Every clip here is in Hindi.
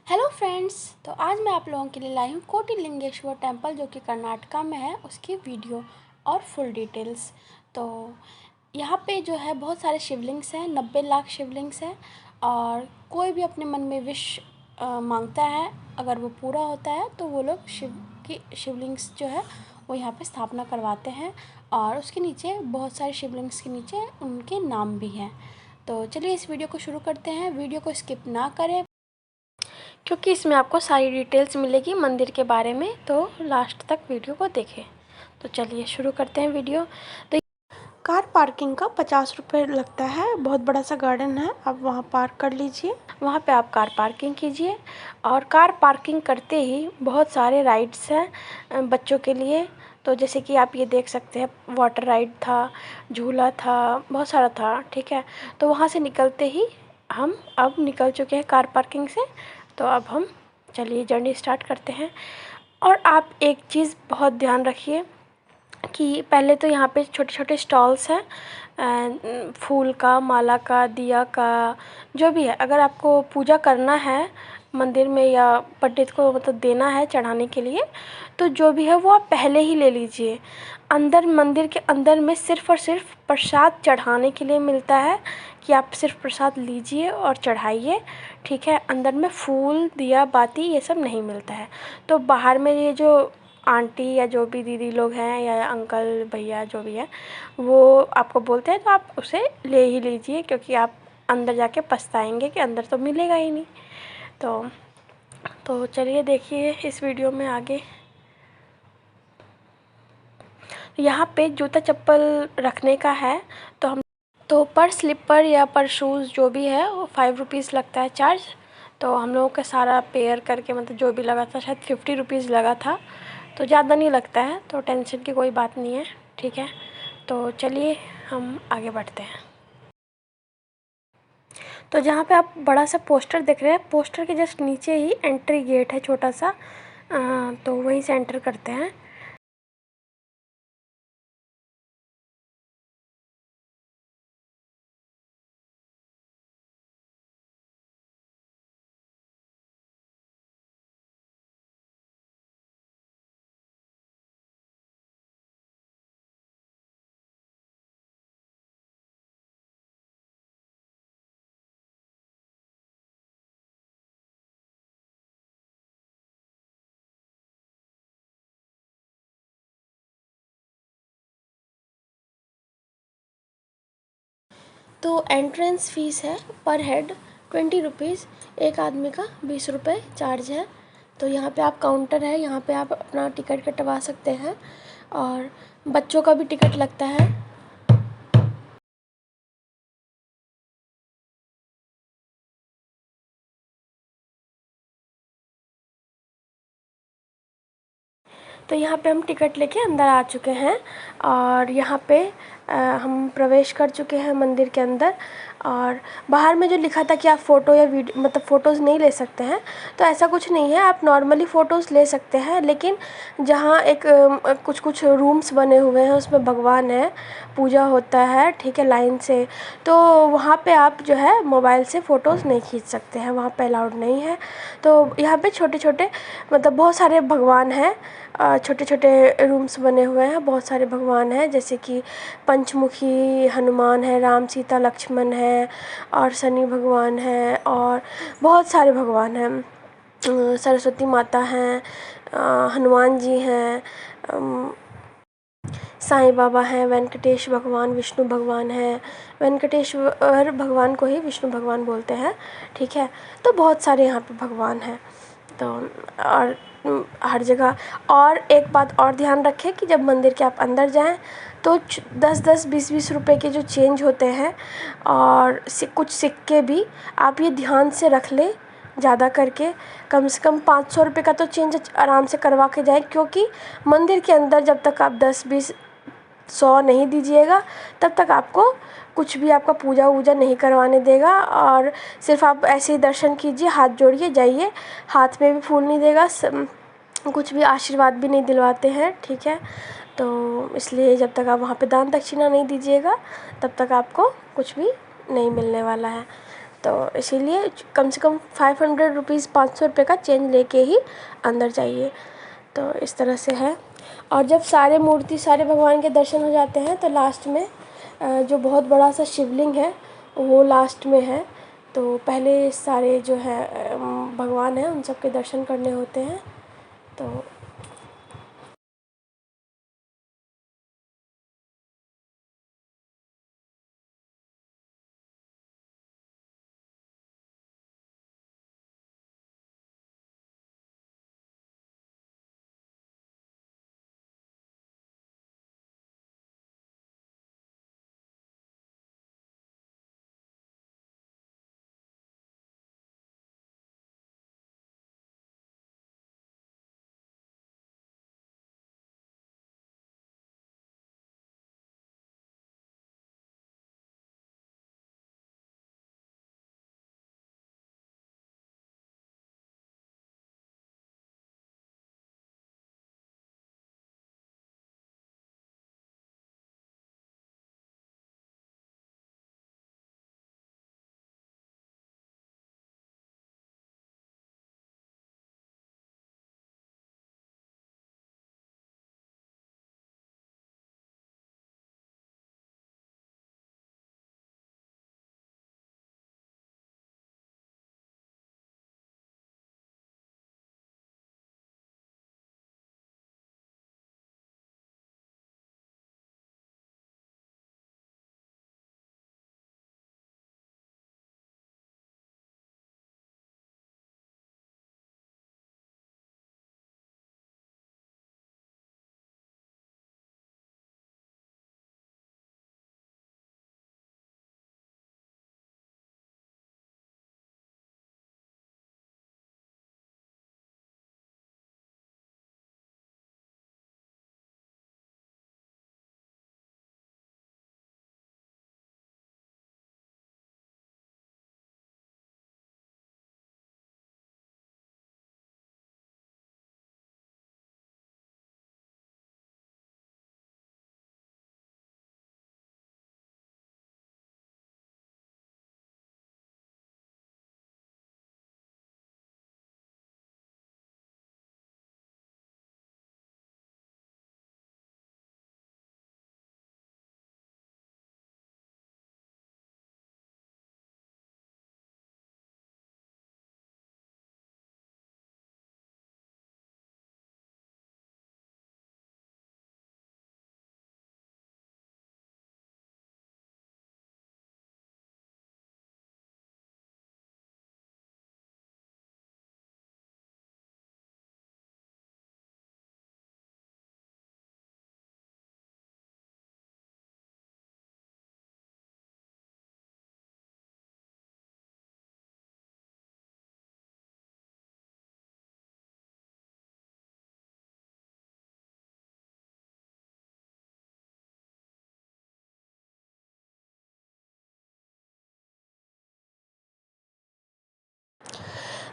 Hello friends. तो आज मैं आप लोगों के लिए लाई हूँ कोटिलिंगेश्वर टेम्पल जो कि कर्नाटका में है, उसकी वीडियो और फुल डिटेल्स। तो यहाँ पे जो है बहुत सारे शिवलिंग्स हैं, 90 लाख शिवलिंग्स हैं। और कोई भी अपने मन में विश मांगता है, अगर वो पूरा होता है तो वो लोग शिवलिंग्स जो है वो यहाँ पे स्थापना करवाते हैं। और उसके नीचे बहुत सारे शिवलिंग्स के नीचे उनके नाम भी हैं। तो चलिए इस वीडियो को शुरू करते हैं। वीडियो को स्किप ना करें क्योंकि इसमें आपको सारी डिटेल्स मिलेगी मंदिर के बारे में, तो लास्ट तक वीडियो को देखें। तो चलिए शुरू करते हैं वीडियो। तो कार पार्किंग का 50 रुपये लगता है। बहुत बड़ा सा गार्डन है, आप वहाँ पार्क कर लीजिए। वहाँ पे आप कार पार्किंग कीजिए। और कार पार्किंग करते ही बहुत सारे राइड्स हैं बच्चों के लिए। तो जैसे कि आप ये देख सकते हैं, वाटर राइड था, झूला था, बहुत सारा था। ठीक है, तो वहाँ से निकलते ही हम अब निकल चुके हैं कार पार्किंग से। तो अब हम चलिए जर्नी स्टार्ट करते हैं। और आप एक चीज़ बहुत ध्यान रखिए कि पहले तो यहाँ पे छोटे छोटे स्टॉल्स हैं, फूल का, माला का, दिया का, जो भी है। अगर आपको पूजा करना है मंदिर में या पंडित को मतलब देना है चढ़ाने के लिए, तो जो भी है वो आप पहले ही ले लीजिए। अंदर मंदिर के अंदर में सिर्फ़ और सिर्फ प्रसाद चढ़ाने के लिए मिलता है कि आप सिर्फ प्रसाद लीजिए और चढ़ाइए। ठीक है, अंदर में फूल, दिया बाती ये सब नहीं मिलता है। तो बाहर में ये जो आंटी या जो भी दीदी लोग हैं या अंकल भैया जो भी है वो आपको बोलते हैं, तो आप उसे ले ही लीजिए, क्योंकि आप अंदर जाके पछताएंगे कि अंदर तो मिलेगा ही नहीं। तो चलिए देखिए इस वीडियो में आगे। यहाँ पे जूता चप्पल रखने का है, तो पर स्लीपर या पर शूज़ जो भी है वो 5 रुपीज़ लगता है चार्ज। तो हम लोगों का सारा पेयर करके मतलब जो भी लगा था शायद 50 रुपीज़ लगा था। तो ज़्यादा नहीं लगता है, तो टेंशन की कोई बात नहीं है। ठीक है, तो चलिए हम आगे बढ़ते हैं। तो जहाँ पे आप बड़ा सा पोस्टर देख रहे हैं, पोस्टर के जस्ट नीचे ही एंट्री गेट है छोटा सा, तो वहीं से एंटर करते हैं। तो एंट्रेंस फ़ीस है पर हेड 20 रुपीज़, एक आदमी का 20 रुपये चार्ज है। तो यहाँ पे आप काउंटर है, यहाँ पे आप अपना टिकट कटवा सकते हैं। और बच्चों का भी टिकट लगता है। तो यहाँ पे हम टिकट लेके अंदर आ चुके हैं और यहाँ पे हम प्रवेश कर चुके हैं मंदिर के अंदर। और बाहर में जो लिखा था कि आप फ़ोटो या वीडियो मतलब फ़ोटोज़ नहीं ले सकते हैं, तो ऐसा कुछ नहीं है, आप नॉर्मली फ़ोटोज़ ले सकते हैं। लेकिन जहाँ एक कुछ कुछ रूम्स बने हुए हैं उसमें भगवान है, पूजा होता है, ठीक है, लाइन से, तो वहाँ पे आप जो है मोबाइल से फ़ोटोज़ नहीं खींच सकते हैं, वहाँ पे अलाउड नहीं है। तो यहाँ पे छोटे छोटे मतलब बहुत सारे भगवान हैं, छोटे छोटे रूम्स बने हुए हैं, बहुत सारे भगवान हैं, जैसे कि पंचमुखी हनुमान है, राम सीता लक्ष्मण है, और शनि भगवान है, और बहुत सारे भगवान हैं, सरस्वती माता हैं, हनुमान जी हैं, साईं बाबा हैं, वेंकटेश भगवान, विष्णु भगवान हैं। वेंकटेश्वर भगवान को ही विष्णु भगवान बोलते हैं। ठीक है, तो बहुत सारे यहाँ पे भगवान हैं। तो और हर जगह। और एक बात और ध्यान रखें कि जब मंदिर के आप अंदर जाएं तो 10-10, 20-20 रुपए के जो चेंज होते हैं और कुछ सिक्के भी आप ये ध्यान से रख लें, ज़्यादा करके कम से कम 500 रुपये का तो चेंज आराम से करवा के जाएं, क्योंकि मंदिर के अंदर जब तक आप 10-20 100 नहीं दीजिएगा तब तक आपको कुछ भी आपका पूजा वूजा नहीं करवाने देगा। और सिर्फ आप ऐसे ही दर्शन कीजिए, हाथ जोड़िए, जाइए, हाथ में भी फूल नहीं देगा, कुछ भी आशीर्वाद भी नहीं दिलवाते हैं। ठीक है, तो इसलिए जब तक आप वहाँ पे दान दक्षिणा नहीं दीजिएगा तब तक आपको कुछ भी नहीं मिलने वाला है। तो इसीलिए कम से कम 500 रुपीज़ 500 रुपये का चेंज लेके ही अंदर जाइए। तो इस तरह से है। और जब सारे भगवान के दर्शन हो जाते हैं तो लास्ट में जो बहुत बड़ा सा शिवलिंग है वो लास्ट में है। तो पहले सारे जो है भगवान हैं उन सब के दर्शन करने होते हैं। तो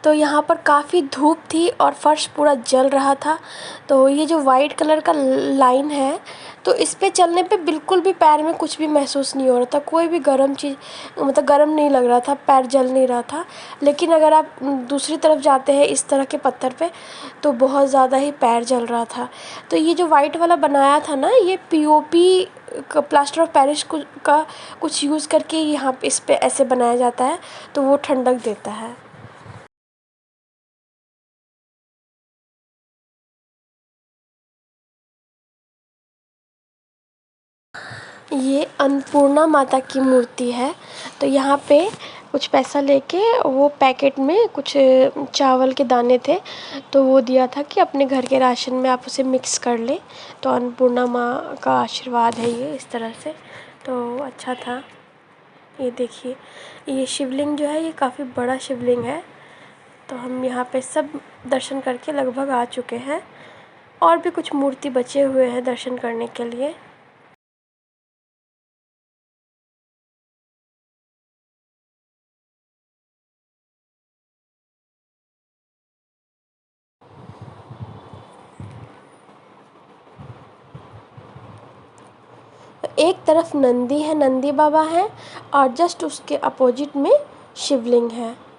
तो यहाँ पर काफ़ी धूप थी और फर्श पूरा जल रहा था। तो ये जो वाइट कलर का लाइन है तो इस पे चलने पे बिल्कुल भी पैर में कुछ भी महसूस नहीं हो रहा था, कोई भी गर्म चीज़ मतलब गर्म नहीं लग रहा था, पैर जल नहीं रहा था। लेकिन अगर आप दूसरी तरफ जाते हैं इस तरह के पत्थर पे तो बहुत ज़्यादा ही पैर जल रहा था। तो ये जो वाइट वाला बनाया था ना, ये पीओपी प्लास्टर ऑफ पेरिस का कुछ यूज़ करके यहाँ इस पे ऐसे बनाया जाता है, तो वो ठंडक देता है। ये अन्नपूर्णा माता की मूर्ति है। तो यहाँ पे कुछ पैसा लेके वो पैकेट में कुछ चावल के दाने थे तो वो दिया था कि अपने घर के राशन में आप उसे मिक्स कर लें। तो अन्नपूर्णा माँ का आशीर्वाद है ये इस तरह से, तो अच्छा था। ये देखिए, ये शिवलिंग जो है ये काफ़ी बड़ा शिवलिंग है। तो हम यहाँ पे सब दर्शन करके लगभग आ चुके हैं, और भी कुछ मूर्ति बचे हुए हैं दर्शन करने के लिए। एक तरफ नंदी है, नंदी बाबा हैं, और जस्ट उसके अपोजिट में शिवलिंग है।